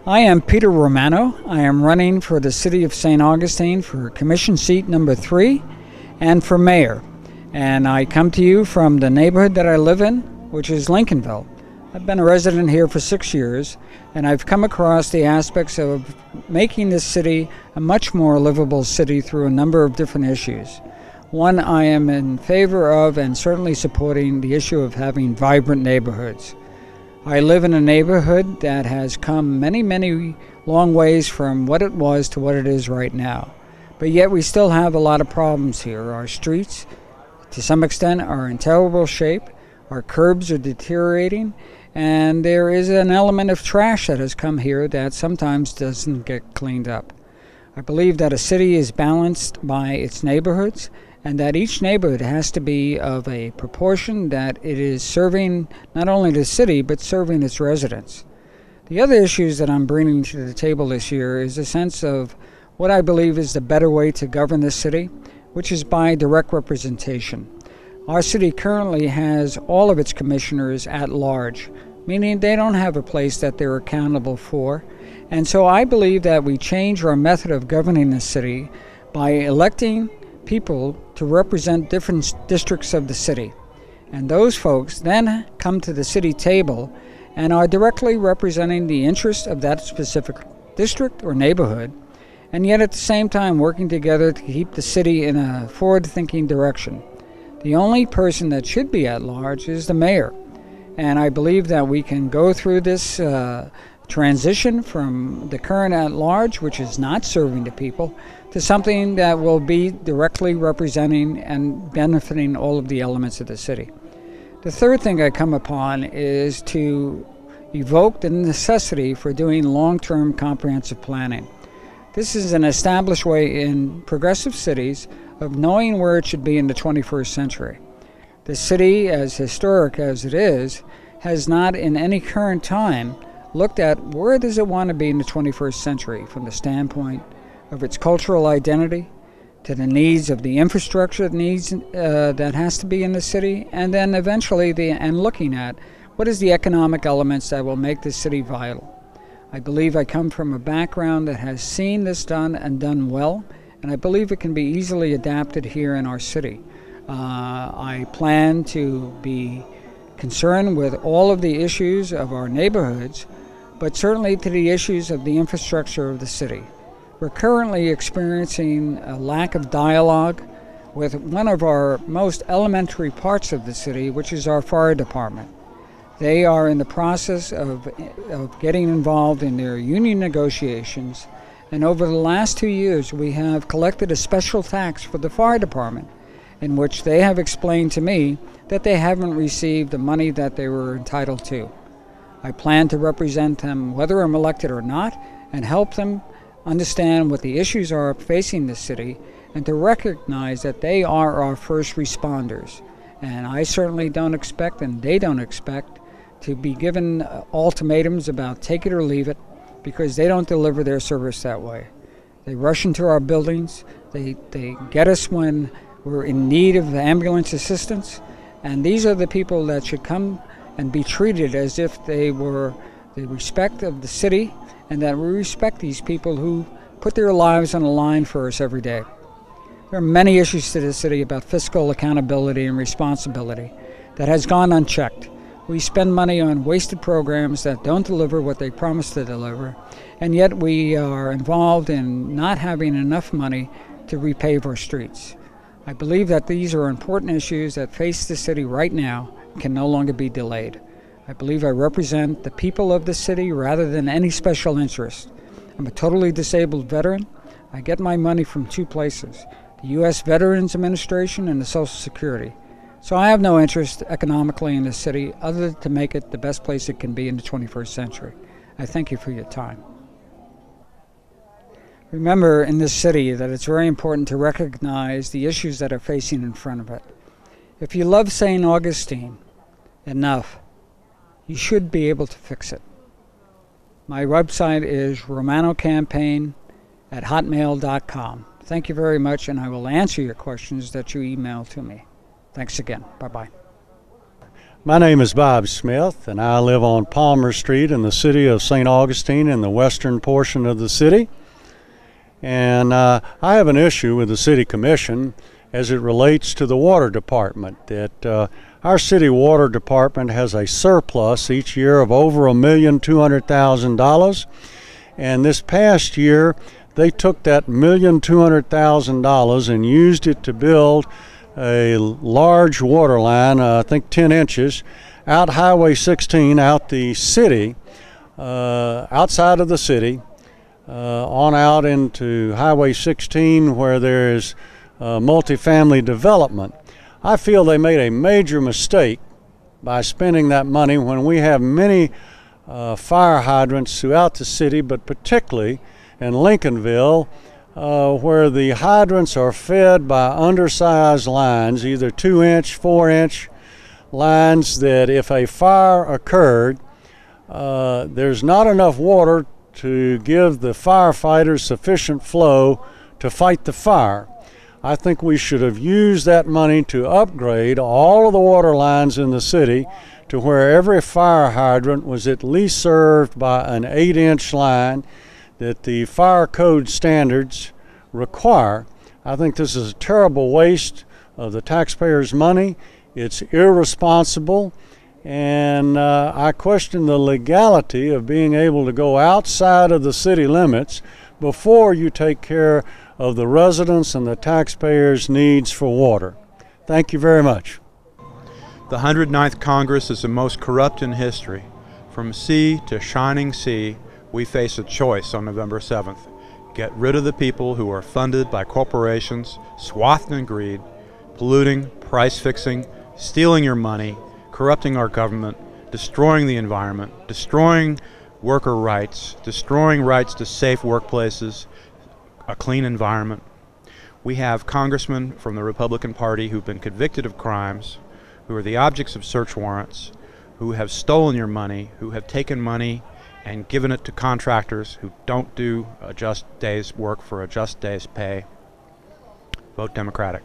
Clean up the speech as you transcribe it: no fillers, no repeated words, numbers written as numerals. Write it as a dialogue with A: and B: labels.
A: I am Peter Romano. I am running for the City of St. Augustine for Commission seat number 3 and for mayor. And I come to you from the neighborhood that I live in, which is Lincolnville. I've been a resident here for 6 years, and I've come across the aspects of making this city a much more livable city through a number of different issues. One, I am in favor of and certainly supporting the issue of having vibrant neighborhoods. I live in a neighborhood that has come many long ways from what it was to what it is right now. But yet we still have a lot of problems here. Our streets, to some extent, are in terrible shape. Our curbs are deteriorating. And there is an element of trash that has come here that sometimes doesn't get cleaned up. I believe that a city is balanced by its neighborhoods, and that each neighborhood has to be of a proportion that it is serving not only the city, but serving its residents. The other issues that I'm bringing to the table this year is a sense of what I believe is the better way to govern this city, which is by direct representation. Our city currently has all of its commissioners at large, meaning they don't have a place that they're accountable for. And so I believe that we change our method of governing the city by electing people to represent different districts of the city. And those folks then come to the city table and are directly representing the interests of that specific district or neighborhood, and yet at the same time working together to keep the city in a forward-thinking direction. The only person that should be at large is the mayor. And I believe that we can go through this transition from the current at-large, which is not serving the people, to something that will be directly representing and benefiting all of the elements of the city. The third thing I come upon is to evoke the necessity for doing long-term comprehensive planning. This is an established way in progressive cities of knowing where it should be in the 21st century. The city, as historic as it is, has not in any current time looked at where does it want to be in the 21st century from the standpoint of its cultural identity, to the needs of the infrastructure needs that has to be in the city, and then eventually looking at what is the economic elements that will make the city vital. I believe I come from a background that has seen this done and done well, and I believe it can be easily adapted here in our city. I plan to be concerned with all of the issues of our neighborhoods, but certainly to the issues of the infrastructure of the city. We're currently experiencing a lack of dialogue with one of our most elementary parts of the city, which is our fire department. They are in the process of getting involved in their union negotiations, and over the last 2 years we have collected a special tax for the fire department, in which they have explained to me that they haven't received the money that they were entitled to. I plan to represent them whether I'm elected or not, and help them understand what the issues are facing the city, and to recognize that they are our first responders. And I certainly don't expect, and they don't expect, to be given ultimatums about take it or leave it, because they don't deliver their service that way. They rush into our buildings, they get us when we're in need of ambulance assistance, and these are the people that should come and be treated as if they were the respect of the city, and that we respect these people who put their lives on the line for us every day. There are many issues to the city about fiscal accountability and responsibility that has gone unchecked. We spend money on wasted programs that don't deliver what they promise to deliver, and yet we are involved in not having enough money to repave our streets. I believe that these are important issues that face the city right now and can no longer be delayed. I believe I represent the people of the city rather than any special interest. I'm a totally disabled veteran. I get my money from 2 places, the U.S. Veterans Administration and the Social Security. So I have no interest economically in the city other than to make it the best place it can be in the 21st century. I thank you for your time. Remember in this city that it's very important to recognize the issues that are facing in front of it. If you love St. Augustine enough, you should be able to fix it. My website is romanocampaign@hotmail.com. Thank you very much, and I will answer your questions that you email to me. Thanks again. Bye-bye.
B: My name is Bob Smith, and I live on Palmer Street in the city of St. Augustine in the western portion of the city. And I have an issue with the City Commission as it relates to the Water Department, that our city water department has a surplus each year of over $1,200,000. And this past year, they took that $1,200,000 and used it to build a large water line, I think 10 inches, out Highway 16, out the city, outside of the city, on out into Highway 16 where there is multifamily development. I feel they made a major mistake by spending that money when we have many fire hydrants throughout the city, but particularly in Lincolnville, where the hydrants are fed by undersized lines, either 2-inch, 4-inch lines, that if a fire occurred, there's not enough water to give the firefighters sufficient flow to fight the fire. I think we should have used that money to upgrade all of the water lines in the city to where every fire hydrant was at least served by an 8-inch line that the fire code standards require. I think this is a terrible waste of the taxpayers' money. It's irresponsible, and I question the legality of being able to go outside of the city limits before you take care of the residents and the taxpayers' needs for water. Thank you very much.
C: The 109th Congress is the most corrupt in history. From sea to shining sea, we face a choice on November 7th. Get rid of the people who are funded by corporations, swathed in greed, polluting, price-fixing, stealing your money, corrupting our government, destroying the environment, destroying worker rights, destroying rights to safe workplaces, a clean environment. We have congressmen from the Republican Party who've been convicted of crimes, who are the objects of search warrants, who have stolen your money, who have taken money and given it to contractors who don't do a just day's work for a just day's pay. Vote Democratic.